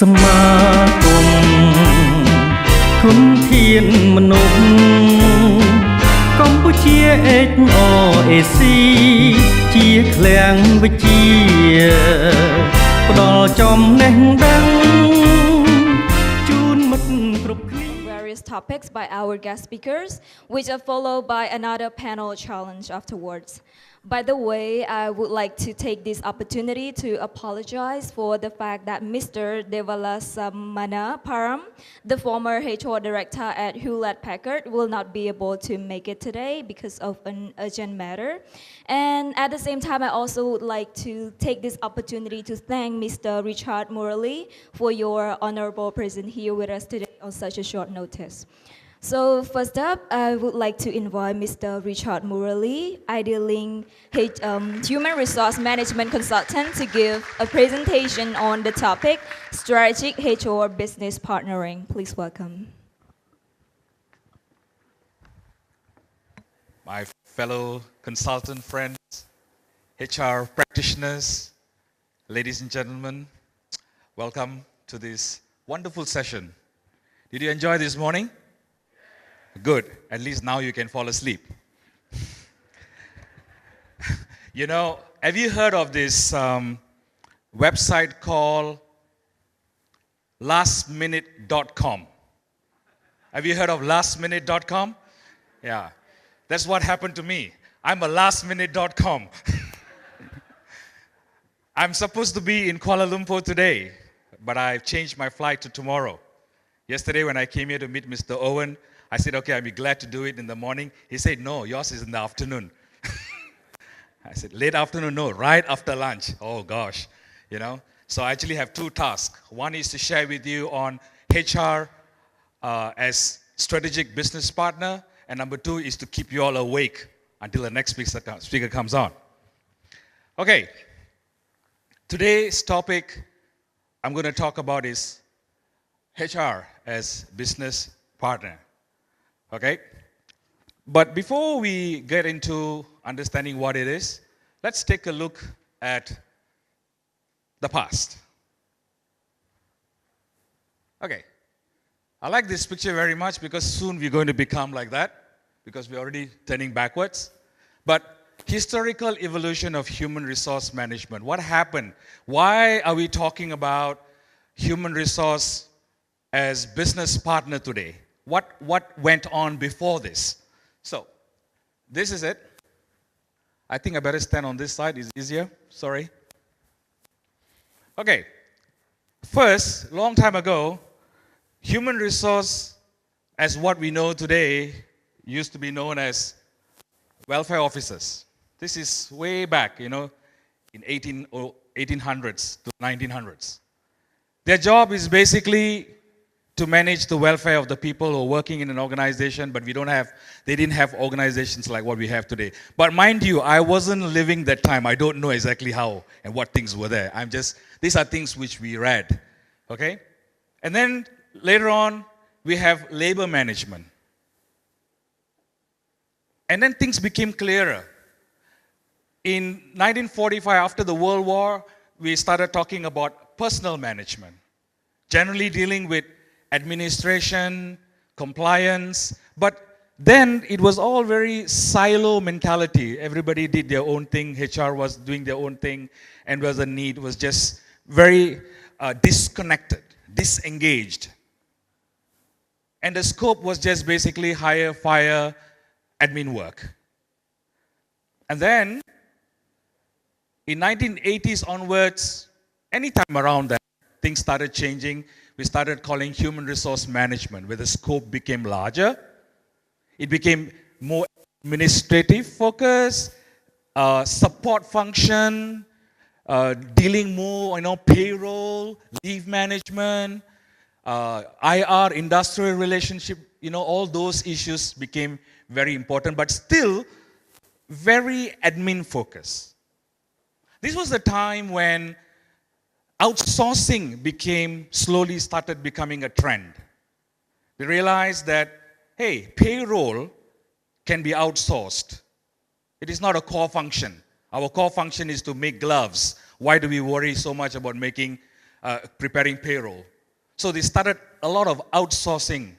សមាគមធនធានមនុស្សកម្ពុជា HRAC ជាឃ្លាំងវិជ្ជាផ្ដល់ចំណេះដឹងជូនមិត្តគ្រប់គ្នា Various topics by our guest speakers, which are followed by another panel challenge afterwards. By the way, I would like to take this opportunity to apologize for the fact that Mr. Devalasamana Param, the former HR director at Hewlett-Packard, will not be able to make it today because of an urgent matter. And at the same time, I also would like to take this opportunity to thank Mr. Richard Murale for your honorable presence here with us today on such a short notice. So first up, I would like to invite Mr. Richard Murale, Idealink Human Resource Management Consultant, to give a presentation on the topic Strategic HR Business Partnering. Please welcome. My fellow consultant friends, HR practitioners, ladies and gentlemen, welcome to this wonderful session. Did you enjoy this morning? Good. At least now you can fall asleep. You know, have you heard of this website called lastminute.com? Have you heard of lastminute.com? Yeah. That's what happened to me. I'm a lastminute.com. I'm supposed to be in Kuala Lumpur today, but I've changed my flight to tomorrow. Yesterday when I came here to meet Mr. Owen, I said, okay, I'll be glad to do it in the morning. He said, no, yours is in the afternoon. I said, late afternoon? No, right after lunch. Oh, gosh, you know. So I actually have two tasks. One is to share with you on HR as strategic business partner, and number two is to keep you all awake until the next speaker comes on. Okay, today's topic I'm going to talk about is HR as business partner. Okay? But before we get into understanding what it is, let's take a look at the past. Okay. I like this picture very much because soon we're going to become like that because we're already turning backwards. But historical evolution of human resource management. What happened? Why are we talking about human resource as business partner today? What went on before this? So, this is it. I think I better stand on this side. It's easier. Sorry. Okay. First, long time ago, human resource as what we know today used to be known as welfare officers. This is way back, you know, in 1800s to 1900s. Their job is basically to manage the welfare of the people who are working in an organization, but they didn't have organizations like what we have today. But mind you, I wasn't living that time. I don't know exactly how and what things were there. These are things which we read, okay? And then later on, we have labor management. And then things became clearer. In 1945, after the World War, we started talking about personal management, generally dealing with administration, compliance, but then it was all very silo mentality. Everybody did their own thing, HR was doing their own thing, and where the need was just very disconnected, disengaged. And the scope was just basically hire, fire, admin work. And then, in 1980s onwards, anytime around that, things started changing. We started calling human resource management, where the scope became larger. It became more administrative focus, support function, dealing more, payroll, leave management, IR, industrial relationship, all those issues became very important, but still very admin focused. This was the time when outsourcing slowly started becoming a trend. We realized that, hey, payroll can be outsourced. It is not a core function. Our core function is to make gloves. Why do we worry so much about making preparing payroll. So they started a lot of outsourcing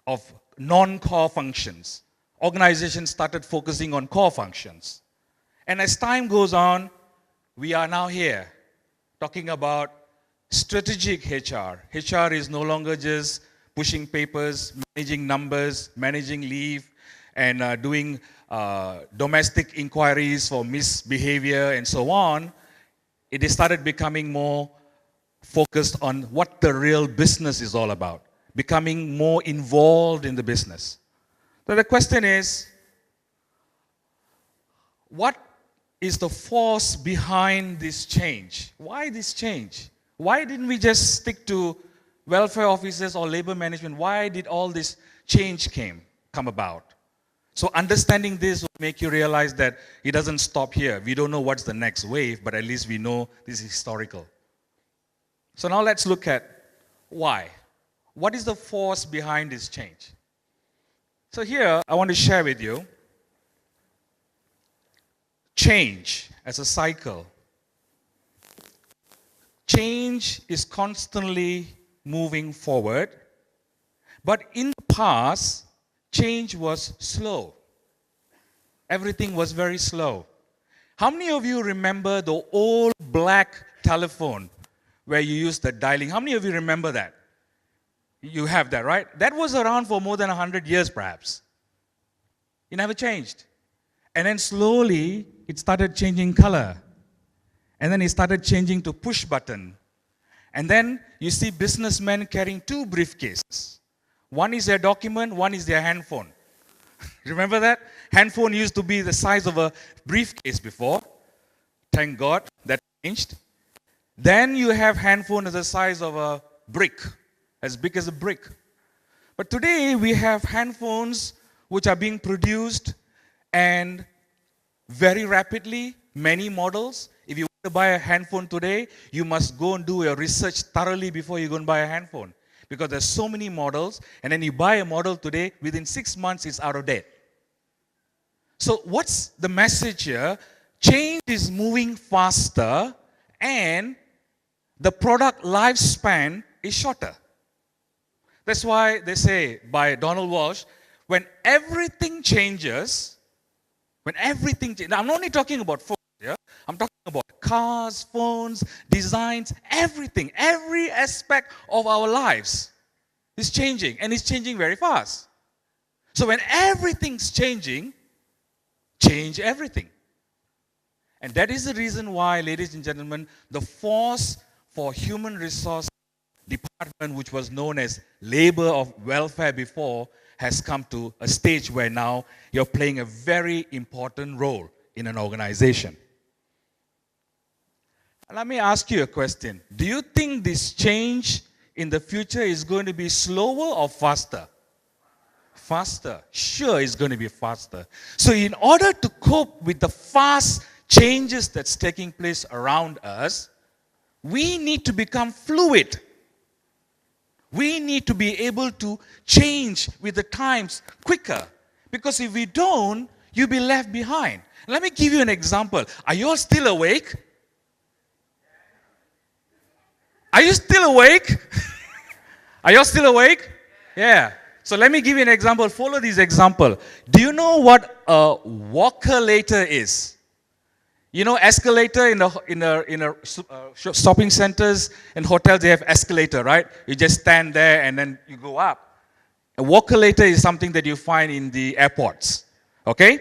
of non-core functions. Organizations started focusing on core functions. And as time goes on, we are now here talking about strategic HR. HR is no longer just pushing papers, managing numbers, managing leave, and doing domestic inquiries for misbehavior and so on. It started becoming more focused on what the real business is all about, becoming more involved in the business. So the question is, what is the force behind this change? Why this change? Why didn't we just stick to welfare officers or labor management? Why did all this change come about? So understanding this will make you realize that it doesn't stop here. We don't know what's the next wave, but at least we know this is historical. So now let's look at why. What is the force behind this change? So here, I want to share with you change as a cycle. Change is constantly moving forward, but in the past, change was slow. Everything was very slow. How many of you remember the old black telephone where you used the dialing? How many of you remember that? You have that, right? That was around for more than 100 years, perhaps. It never changed. And then slowly, it started changing color. And then it started changing to push button. And then you see businessmen carrying two briefcases. One is their document, one is their handphone. Remember that? Handphone used to be the size of a briefcase before. Thank God that changed. Then you have handphone as the size of a brick, as big as a brick. But today we have handphones which are being produced and very rapidly, many models. If you want to buy a handphone today, you must go and do your research thoroughly before you go and buy a handphone. Because there's so many models, and then you buy a model today, within 6 months it's out of date. So what's the message here? Change is moving faster, and the product lifespan is shorter. That's why they say, by Donald Walsh, when everything changes, I'm only talking about phones, yeah? I'm talking about cars, phones, designs, everything, every aspect of our lives is changing, and it's changing very fast. So when everything's changing, change everything. And that is the reason why, ladies and gentlemen, the force for human resource department, which was known as labor of welfare before, has come to a stage where now you're playing a very important role in an organization. Let me ask you a question. Do you think this change in the future is going to be slower or faster? Faster. Sure, it's going to be faster. So in order to cope with the fast changes that's taking place around us, we need to become fluid. We need to be able to change with the times quicker. Because if we don't, you'll be left behind. Let me give you an example. Are you all still awake? Are you still awake? Are you all still awake? Yeah. So let me give you an example. Follow this example. Do you know what a walker-lator is? You know, escalator in the shopping centers and hotels, they have escalator, right? You just stand there and then you go up. A walker-lator is something that you find in the airports. Okay?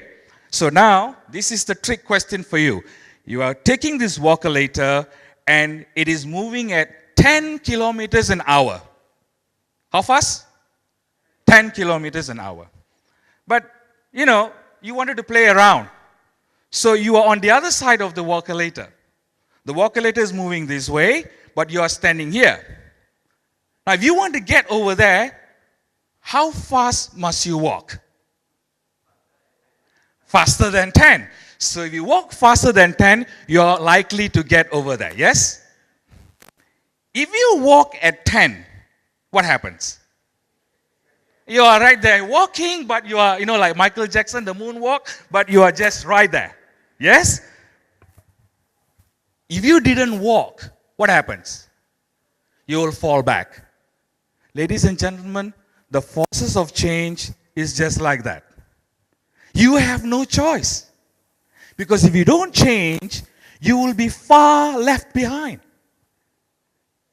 So now, this is the trick question for you. You are taking this walker-lator and it is moving at 10 kilometers an hour. How fast? 10 kilometers an hour. But, you know, you wanted to play around. So you are on the other side of the walker-lator. The walker-lator is moving this way, but you are standing here. Now, if you want to get over there, how fast must you walk? Faster than 10. So if you walk faster than 10, you are likely to get over there, yes? If you walk at 10, what happens? You are right there walking, but you are, like Michael Jackson, the moonwalk, but you are just right there. Yes? If you didn't walk, what happens? you will fall back. Ladies and gentlemen, the forces of change is just like that. You have no choice. Because if you don't change, you will be far left behind.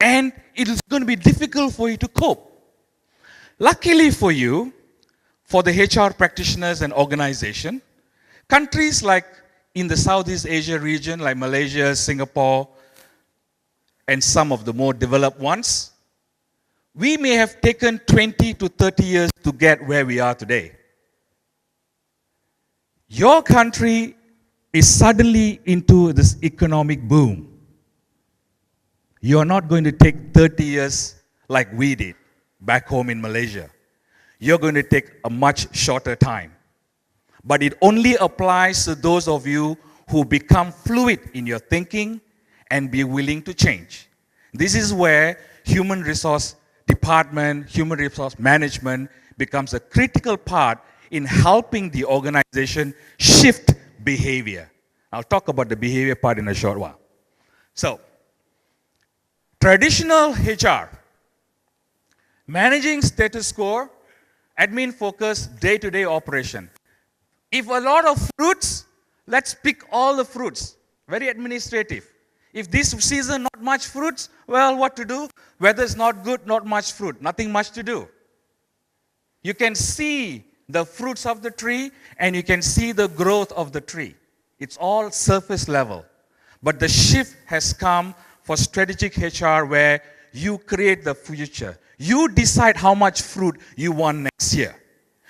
And it is going to be difficult for you to cope. Luckily for you, for the HR practitioners and organization, countries like in the Southeast Asia region, like Malaysia, Singapore, and some of the more developed ones, we may have taken 20 to 30 years to get where we are today. Your country is suddenly into this economic boom. You are not going to take 30 years like we did back home in Malaysia. You're going to take a much shorter time. But it only applies to those of you who become fluid in your thinking and be willing to change. This is where human resource department, human resource management becomes a critical part in helping the organization shift behavior. I'll talk about the behavior part in a short while. So, traditional HR, managing status quo, admin focused day-to-day operation. If a lot of fruits, let's pick all the fruits. Very administrative. If this season not much fruits, well, what to do? Weather's not good, not much fruit, nothing much to do. You can see the fruits of the tree and you can see the growth of the tree. It's all surface level. But the shift has come for strategic HR where you create the future. You decide how much fruit you want next year.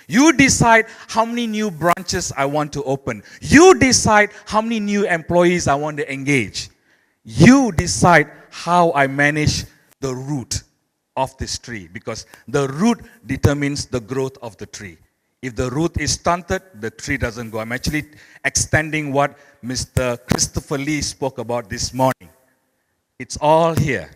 You decide how many new branches I want to open. You decide how many new employees I want to engage. You decide how I manage the root of this tree, because the root determines the growth of the tree. If the root is stunted, the tree doesn't go. I'm actually extending what Mr. Christopher Lee spoke about this morning. It's all here.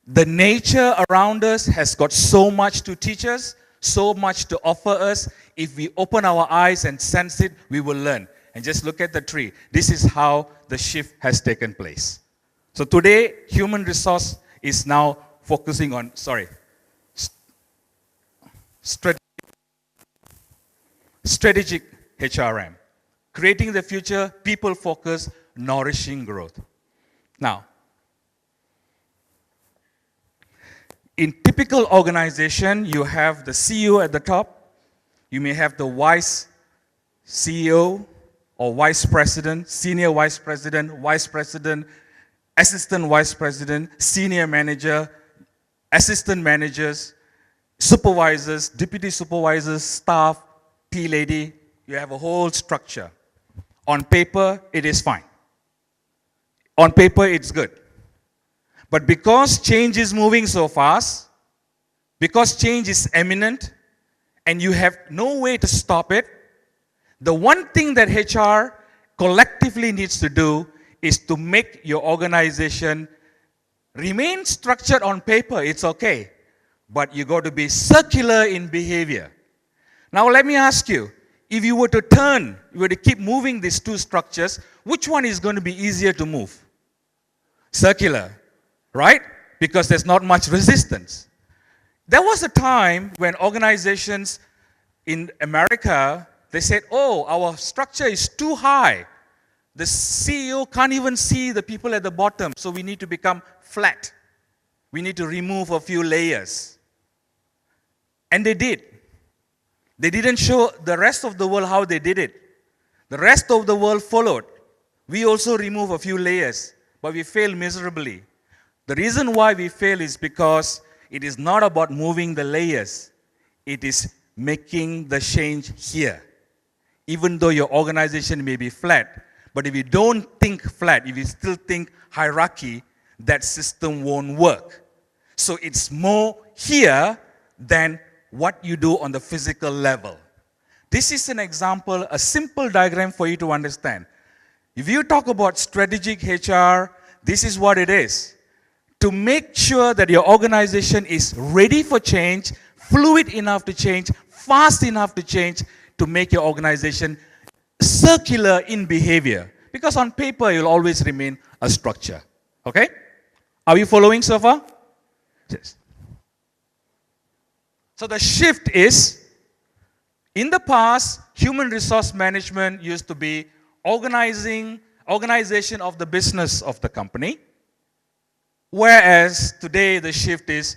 The nature around us has got so much to teach us, so much to offer us. If we open our eyes and sense it, we will learn. And just look at the tree. This is how the shift has taken place. So today, human resource is now focusing on, strategic HRM. Creating the future, people focus, nourishing growth. Now, in typical organization, you have the CEO at the top. You may have the vice CEO or vice president, senior vice president, assistant vice president, senior manager, assistant managers, supervisors, deputy supervisors, staff, tea lady. You have a whole structure. On paper, it is fine. On paper, it's good. But because change is moving so fast, because change is imminent, and you have no way to stop it, the one thing that HR collectively needs to do is to make your organization remain structured on paper. It's okay. But you got to be circular in behavior. Now let me ask you, if you were to keep moving these two structures, which one is going to be easier to move? Circular, right? Because there's not much resistance. There was a time when organizations in America, they said, oh, our structure is too high. The CEO can't even see the people at the bottom, so we need to become flat. We need to remove a few layers. And they did. They didn't show the rest of the world how they did it. The rest of the world followed. We also removed a few layers, but we failed miserably. The reason why we fail is because it is not about moving the layers. It is making the change here. Even though your organization may be flat, but if you don't think flat, if you still think hierarchy, that system won't work. So it's more here than what you do on the physical level. This is an example, a simple diagram for you to understand. If you talk about strategic HR, this is what it is. To make sure that your organization is ready for change, fluid enough to change, fast enough to change, to make your organization circular in behavior. Because on paper, you'll always remain a structure. Okay? Are you following so far? Yes. So the shift is, in the past, human resource management used to be organization of the business of the company, whereas today the shift is,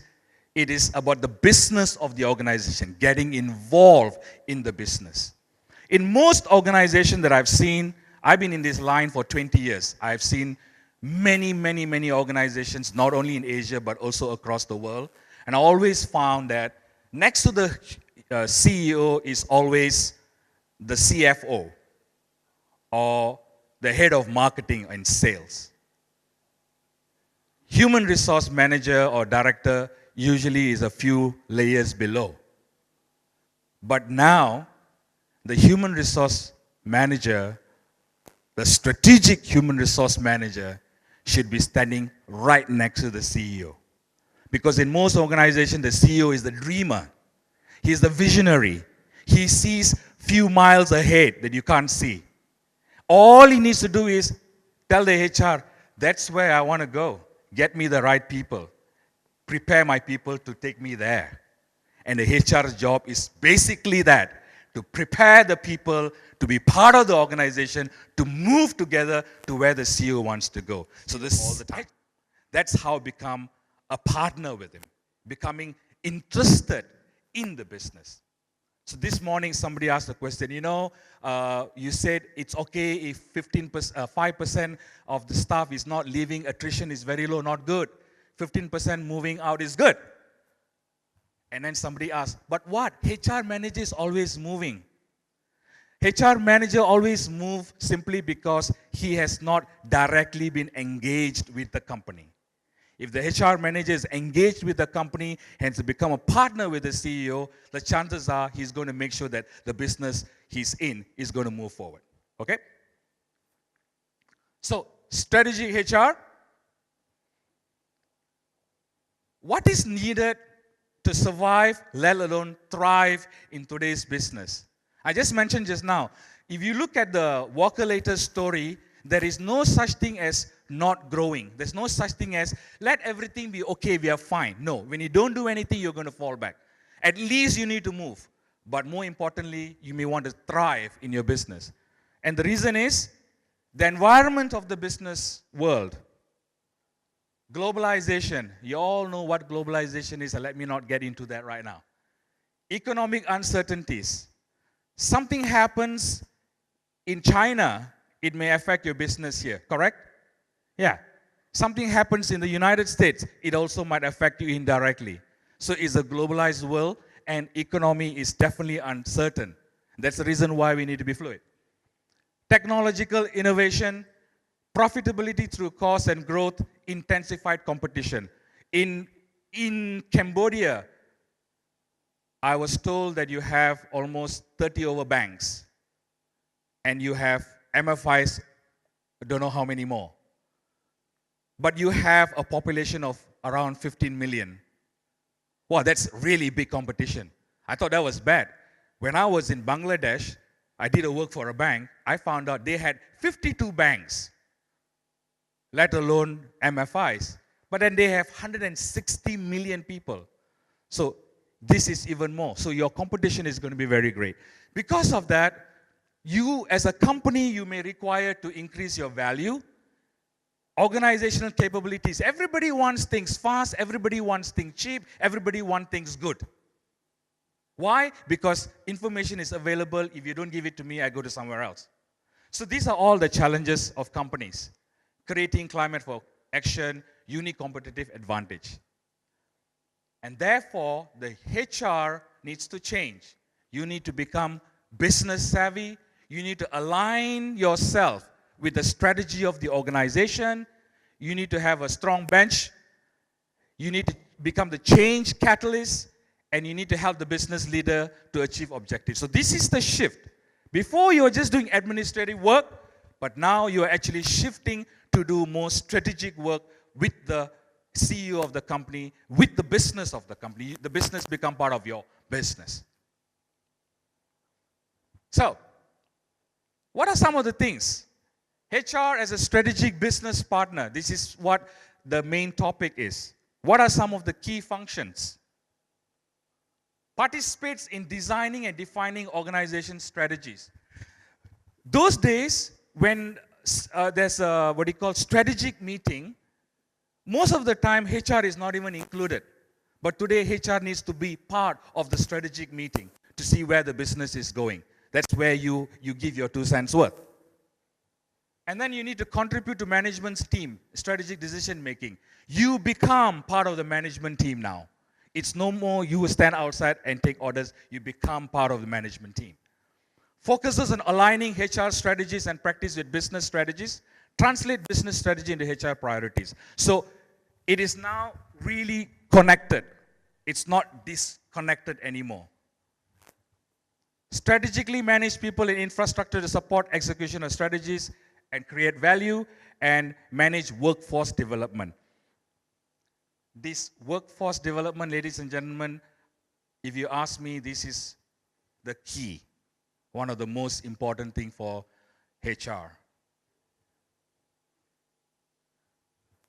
it is about the business of the organization, getting involved in the business. In most organizations that I've seen, I've been in this line for 20 years. I've seen many organizations, not only in Asia, but also across the world. And I always found that next to the CEO is always the CFO or the head of marketing and sales. Human resource manager or director usually is a few layers below. But now, the human resource manager, the strategic human resource manager, should be standing right next to the CEO. Because in most organizations, the CEO is the dreamer. He's the visionary. He sees few miles ahead that you can't see. All he needs to do is tell the HR, that's where I want to go. Get me the right people. Prepare my people to take me there. And the HR's job is basically that, to prepare the people to be part of the organization, to move together to where the CEO wants to go. So this all the time. That's how become a partner with him, becoming interested in the business. So this morning somebody asked a question, you said it's okay if 5% of the staff is not leaving, attrition is very low, not good. 15% moving out is good. And then somebody asked, but what? HR manager is always moving. HR manager always moves simply because he has not directly been engaged with the company. If the HR manager is engaged with the company and to become a partner with the CEO, the chances are he's going to make sure that the business he's in is going to move forward. Okay? So, strategic HR. What is needed to survive, let alone thrive in today's business? I just mentioned just now, if you look at the Walker Later story, there is no such thing as not growing. There's no such thing as let everything be okay, we are fine. No, when you don't do anything, you're going to fall back. At least you need to move. But more importantly, you may want to thrive in your business. And the reason is the environment of the business world. Globalization. You all know what globalization is, and let me not get into that right now. Economic uncertainties. Something happens in China, it may affect your business here, correct? Yeah. Something happens in the United States, it also might affect you indirectly. So it's a globalized world, and economy is definitely uncertain. That's the reason why we need to be fluid. Technological innovation, profitability through cost and growth, intensified competition. In Cambodia, I was told that you have almost 30 over banks, and you have MFIs, I don't know how many more. But you have a population of around 15 million. Wow, that's really big competition. I thought that was bad. When I was in Bangladesh, I did a work for a bank. I found out they had 52 banks, let alone MFIs. But then they have 160 million people. So this is even more. So your competition is going to be very great. Because of that, you as a company, you may require to increase your value, organizational capabilities. Everybody wants things fast, everybody wants things cheap, everybody wants things good. Why? Because information is available. If you don't give it to me, I go to somewhere else. So these are all the challenges of companies. Creating climate for action, unique competitive advantage. And therefore, the HR needs to change. You need to become business savvy. You need to align yourself with the strategy of the organization. You need to have a strong bench. You need to become the change catalyst. And you need to help the business leader to achieve objectives. So this is the shift. Before you were just doing administrative work, but now you are actually shifting to do more strategic work with the CEO of the company, with the business of the company. The business become part of your business. So, what are some of the things? HR as a strategic business partner. This is what the main topic is. What are some of the key functions? Participates in designing and defining organization strategies. Those days, when there's a what you call strategic meeting, most of the time HR is not even included. But today HR needs to be part of the strategic meeting to see where the business is going. That's where you give your 2 cents worth. And then you need to contribute to management's team, strategic decision making. You become part of the management team now. It's no more you stand outside and take orders. You become part of the management team. Focuses on aligning HR strategies and practice with business strategies. Translate business strategy into HR priorities. So it is now really connected. It's not disconnected anymore. Strategically manage people in infrastructure to support execution of strategies and create value, and manage workforce development. This workforce development, ladies and gentlemen, if you ask me, this is the key, one of the most important things for HR.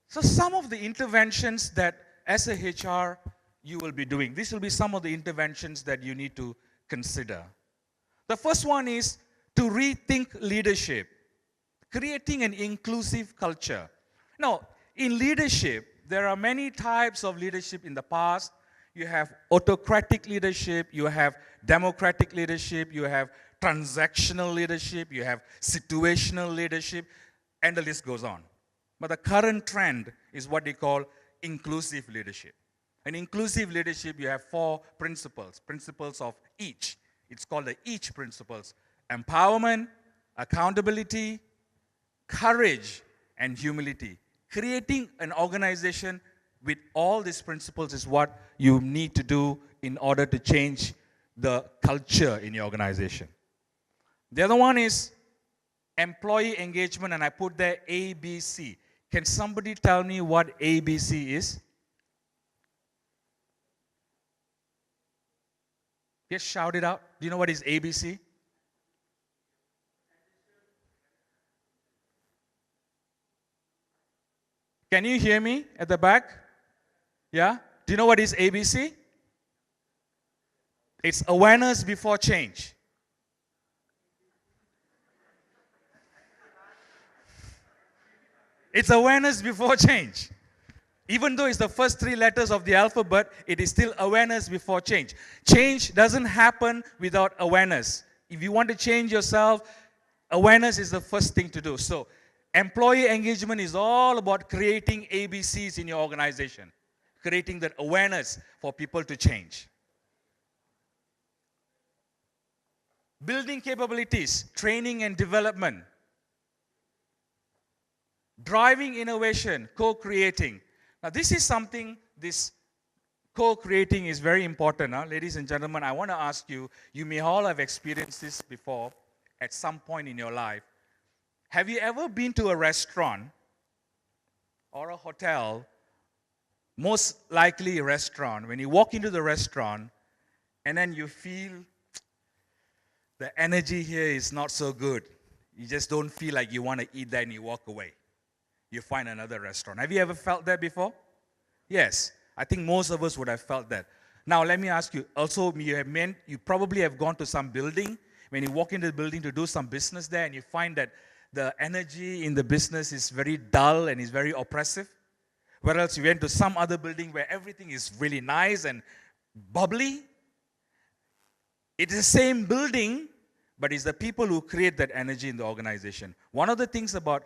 So some of the interventions that as a HR you will be doing, this will be some of the interventions that you need to consider. The first one is to rethink leadership, creating an inclusive culture. Now, in leadership, there are many types of leadership in the past. You have autocratic leadership, you have democratic leadership, you have transactional leadership, you have situational leadership, and the list goes on. But the current trend is what they call inclusive leadership. In inclusive leadership, you have 4 principles of each. It's called the each principles: empowerment, accountability, courage, and humility. Creating an organization with all these principles is what you need to do in order to change the culture in your organization. The other one is employee engagement, and I put there ABC. Can somebody tell me what ABC is? Just shout it out. Do you know what is ABC? Can you hear me at the back? Yeah? Do you know what is ABC? It's awareness before change. It's awareness before change. Even though it's the first 3 letters of the alphabet, it is still awareness before change. Change doesn't happen without awareness. If you want to change yourself, awareness is the first thing to do. So, employee engagement is all about creating ABCs in your organization, creating that awareness for people to change. Building capabilities, training and development. Driving innovation, co-creating. Now this is something, this co-creating is very important. Ladies and gentlemen, I want to ask you, you may all have experienced this before at some point in your life. Have you ever been to a restaurant or a hotel, most likely a restaurant, when you walk into the restaurant and then you feel the energy here is not so good. You just don't feel like you want to eat there and you walk away. You find another restaurant. Have you ever felt that before? Yes. I think most of us would have felt that. Now, let me ask you, also, you probably have gone to some building. When you walk into the building to do some business there and you find that the energy in the business is very dull and is very oppressive. Whereas you went to some other building where everything is really nice and bubbly. It is the same building, but it's the people who create that energy in the organization. One of the things about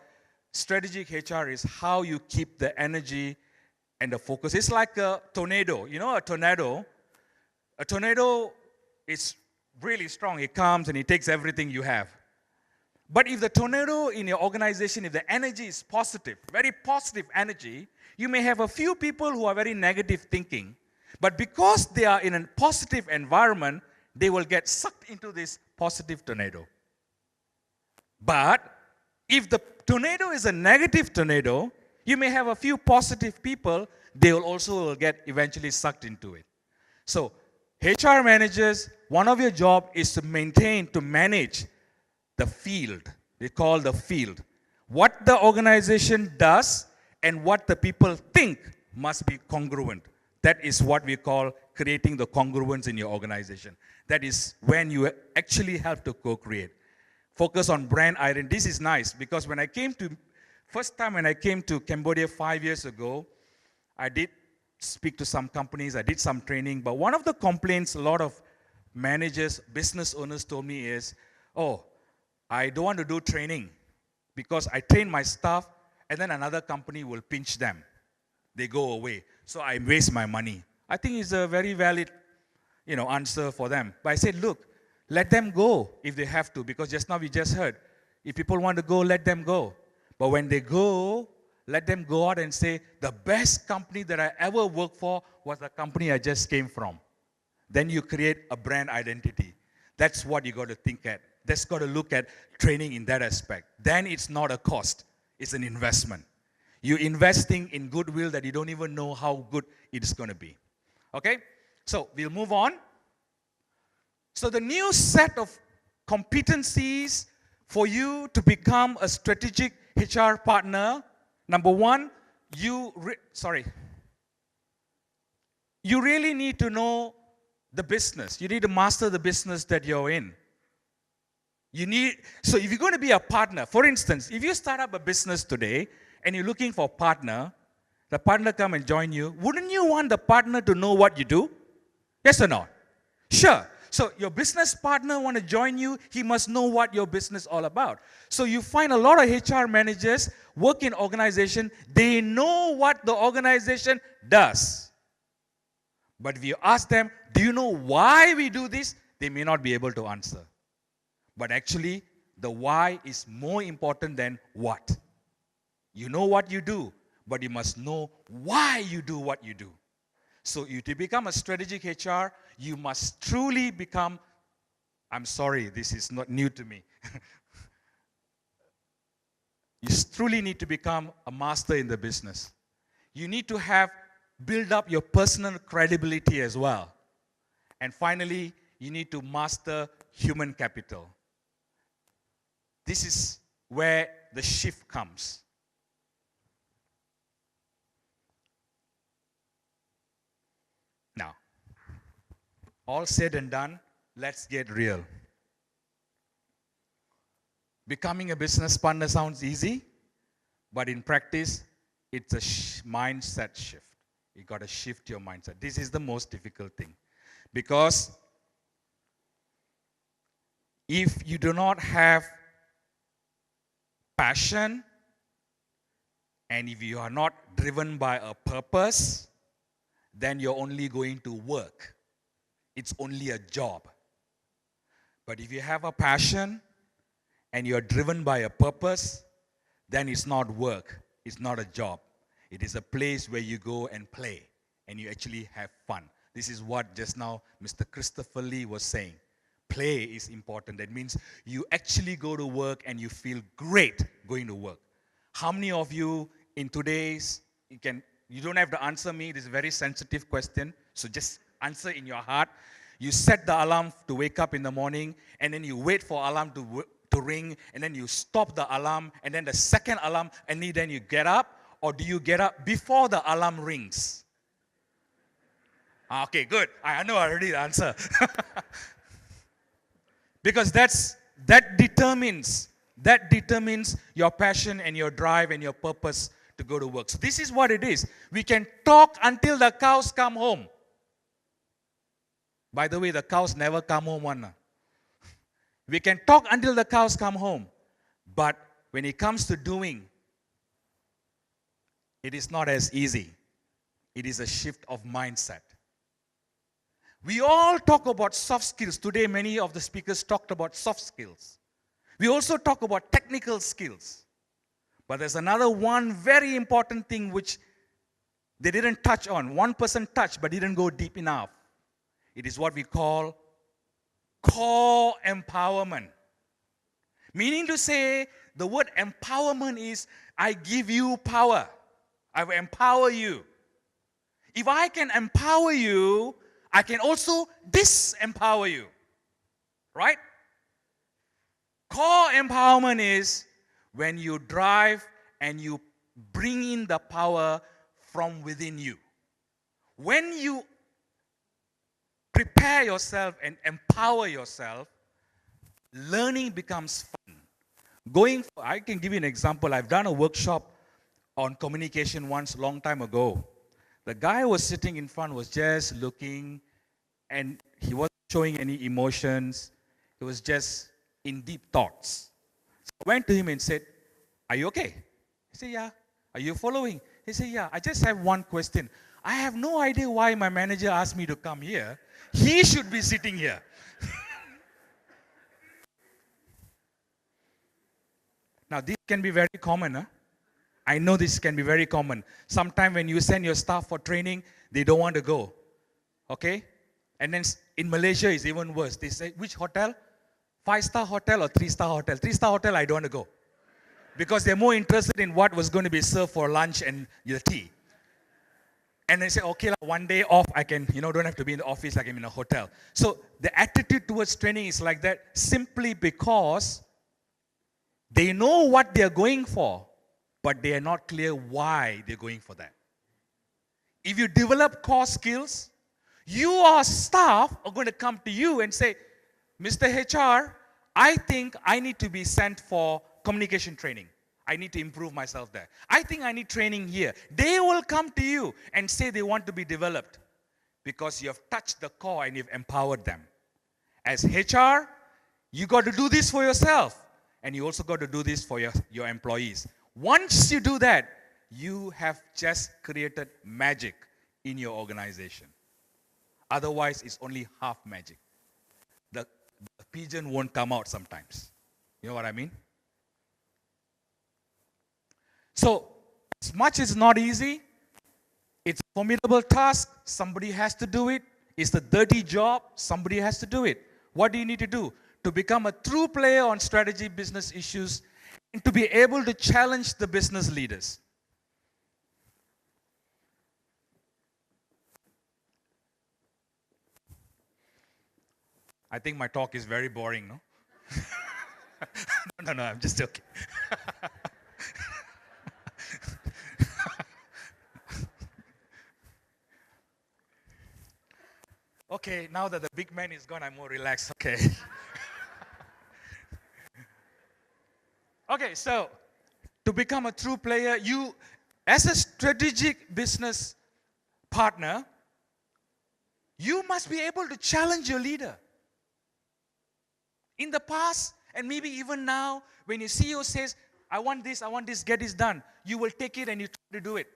strategic HR is how you keep the energy and the focus. It's like a tornado. You know a tornado? A tornado is really strong. It comes and it takes everything you have. But if the tornado in your organization, if the energy is positive, very positive energy, you may have a few people who are very negative thinking. But because they are in a positive environment, they will get sucked into this positive tornado. But if the tornado is a negative tornado, you may have a few positive people, they will also get eventually sucked into it. So, HR managers, one of your job is to manage the field. They call the field. What the organization does and what the people think must be congruent. That is what we call creating the congruence in your organization. That is when you actually have to co-create. Focus on brand identity. This is nice because first time when I came to Cambodia 5 years ago, I did speak to some companies, I did some training, but one of the complaints a lot of managers, business owners told me is, oh, I don't want to do training because I train my staff and then another company will pinch them. They go away. So I waste my money. I think it's a very valid, answer for them. But I said, look, let them go if they have to, because just now we just heard, if people want to go, let them go. But when they go, let them go out and say, the best company that I ever worked for was the company I just came from. Then you create a brand identity. That's what you got to think at. That's got to look at training in that aspect. Then it's not a cost. It's an investment. You're investing in goodwill that you don't even know how good it is going to be. Okay? So we'll move on. So the new set of competencies for you to become a strategic HR partner, number one, you really need to know the business. You need to master the business that you're in. So if you're going to be a partner, for instance, if you start up a business today and you're looking for a partner, the partner come and join you, wouldn't you want the partner to know what you do? Yes or no? Sure. So your business partner want to join you, he must know what your business is all about. So you find a lot of HR managers work in organization, they know what the organization does. But if you ask them, do you know why we do this? They may not be able to answer. But actually, the why is more important than what. You know what you do, but you must know why you do what you do. So to become a strategic HR, you must truly become, I'm sorry, this is not new to me. You truly need to become a master in the business. You need to build up your personal credibility as well. And finally, you need to master human capital. This is where the shift comes. Now, all said and done, let's get real. Becoming a business partner sounds easy, but in practice, it's a mindset shift. You got to shift your mindset. This is the most difficult thing. Because if you do not have passion, and if you are not driven by a purpose, then you're only going to work. It's only a job. But if you have a passion and you're driven by a purpose, then it's not work. It's not a job. It is a place where you go and play and you actually have fun. This is what just now Mr. Christopher Lee was saying. Play is important. That means you actually go to work and you feel great going to work. How many of you in today's, you don't have to answer me, this is a very sensitive question, so just answer in your heart. You set the alarm to wake up in the morning, and then you wait for alarm to ring, and then you stop the alarm, and then the second alarm, and then you get up, or do you get up before the alarm rings? Okay, good. I know already the answer. Because that determines your passion and your drive and your purpose to go to work. So this is what it is. We can talk until the cows come home. By the way, the cows never come home one. We can talk until the cows come home. But when it comes to doing, it is not as easy. It is a shift of mindset. We all talk about soft skills. Today, many of the speakers talked about soft skills. We also talk about technical skills. But there's another one very important thing which they didn't touch on. One person touched but didn't go deep enough. It is what we call core empowerment. Meaning to say, the word empowerment is, I give you power. I will empower you. If I can empower you, I can also disempower you. Right? Core empowerment is when you drive and you bring in the power from within you. When you prepare yourself and empower yourself, learning becomes fun. I can give you an example. I've done a workshop on communication once, long time ago. The guy was sitting in front, was just looking, and he wasn't showing any emotions. He was just in deep thoughts. So I went to him and said, "Are you okay?" He said, "Yeah." "Are you following?" He said, "Yeah, I just have one question. I have no idea why my manager asked me to come here. He should be sitting here." Now, this can be very common. Huh? I know this can be very common. Sometimes when you send your staff for training, they don't want to go. Okay? And then in Malaysia, it's even worse. They say, "Which hotel? 5-star hotel or 3-star hotel?" 3-star hotel, I don't want to go. Because they're more interested in what was going to be served for lunch and the tea. And they say, "Okay, one day off, I can, don't have to be in the office like I'm in a hotel." So the attitude towards training is like that simply because they know what they're going for, but they are not clear why they're going for that. If you develop core skills, your staff are going to come to you and say, "Mr. HR, I think I need to be sent for communication training. I need to improve myself there. I think I need training here." They will come to you and say they want to be developed because you have touched the core and you've empowered them. As HR, you got to do this for yourself, and you also got to do this for your employees. Once you do that, you have just created magic in your organization. Otherwise, it's only half magic. The pigeon won't come out sometimes. You know what I mean? So, as much as it's not easy, it's a formidable task. Somebody has to do it. It's a dirty job. Somebody has to do it. What do you need to do? To become a true player on strategy, business issues, and to be able to challenge the business leaders. I think my talk is very boring, no? No, I'm just joking. Okay, now that the big man is gone, I'm more relaxed. Okay. Okay, so to become a true player, you, as a strategic business partner, you must be able to challenge your leader. In the past, and maybe even now, when your CEO says, I want this, get this done, you will take it and you try to do it.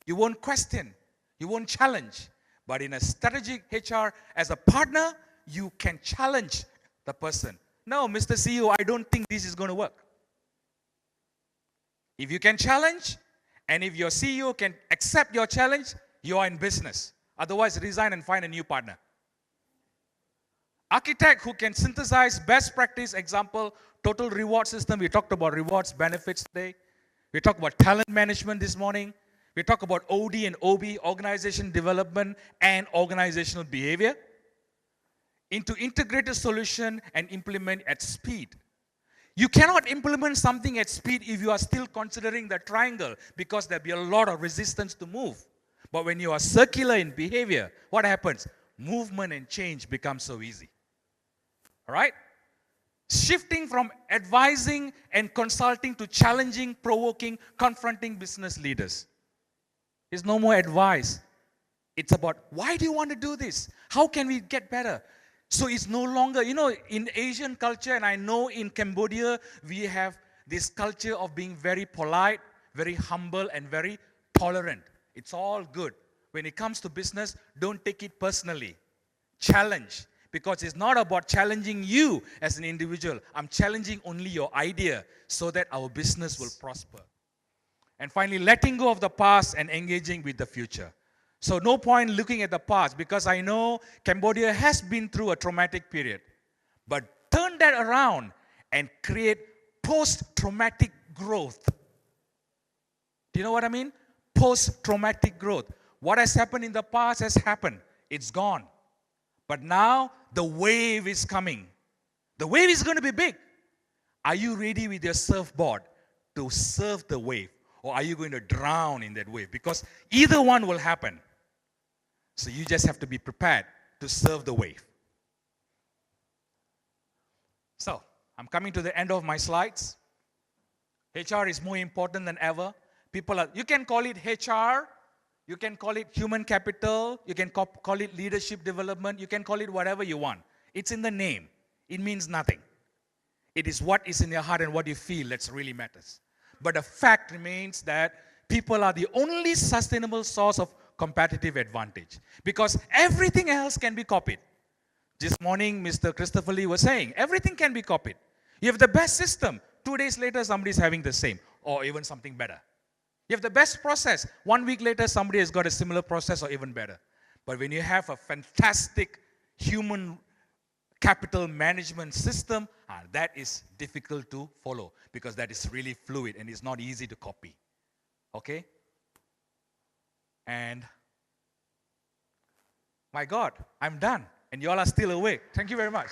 You won't question, you won't challenge. But in a strategic HR, as a partner, you can challenge the person. "No, Mr. CEO, I don't think this is going to work." If you can challenge, and if your CEO can accept your challenge, you are in business. Otherwise, resign and find a new partner. Architect who can synthesize best practice, example, total reward system. We talked about rewards, benefits today. We talked about talent management this morning. We talk about OD and OB, organization development and organizational behavior, into integrated solution and implement at speed. You cannot implement something at speed if you are still considering the triangle, because there'll be a lot of resistance to move. But when you are circular in behavior, what happens? Movement and change becomes so easy. All right? Shifting from advising and consulting to challenging, provoking, confronting business leaders. It's no more advice. It's about, why do you want to do this? How can we get better? So it's no longer, in Asian culture, and I know in Cambodia, we have this culture of being very polite, very humble, and very tolerant. It's all good. When it comes to business, don't take it personally. Challenge. Because it's not about challenging you as an individual. I'm challenging only your idea so that our business will prosper. And finally, letting go of the past and engaging with the future. So no point looking at the past, because I know Cambodia has been through a traumatic period. But turn that around and create post-traumatic growth. Do you know what I mean? Post-traumatic growth. What has happened in the past has happened. It's gone. But now the wave is coming. The wave is going to be big. Are you ready with your surfboard to surf the wave? Or are you going to drown in that wave? Because either one will happen. So you just have to be prepared to surf the wave. So, I'm coming to the end of my slides. HR is more important than ever. You can call it HR, you can call it human capital, you can call it leadership development, you can call it whatever you want. It's in the name. It means nothing. It is what is in your heart and what you feel that really matters. But the fact remains that people are the only sustainable source of competitive advantage, because everything else can be copied. This morning, Mr. Christopher Lee was saying, everything can be copied. You have the best system. 2 days later, somebody's having the same, or even something better. You have the best process. 1 week later, somebody has got a similar process or even better. But when you have a fantastic human capital management system, that is difficult to follow, because that is really fluid and it's not easy to copy. Okay? And my God, I'm done. And you all are still awake. Thank you very much.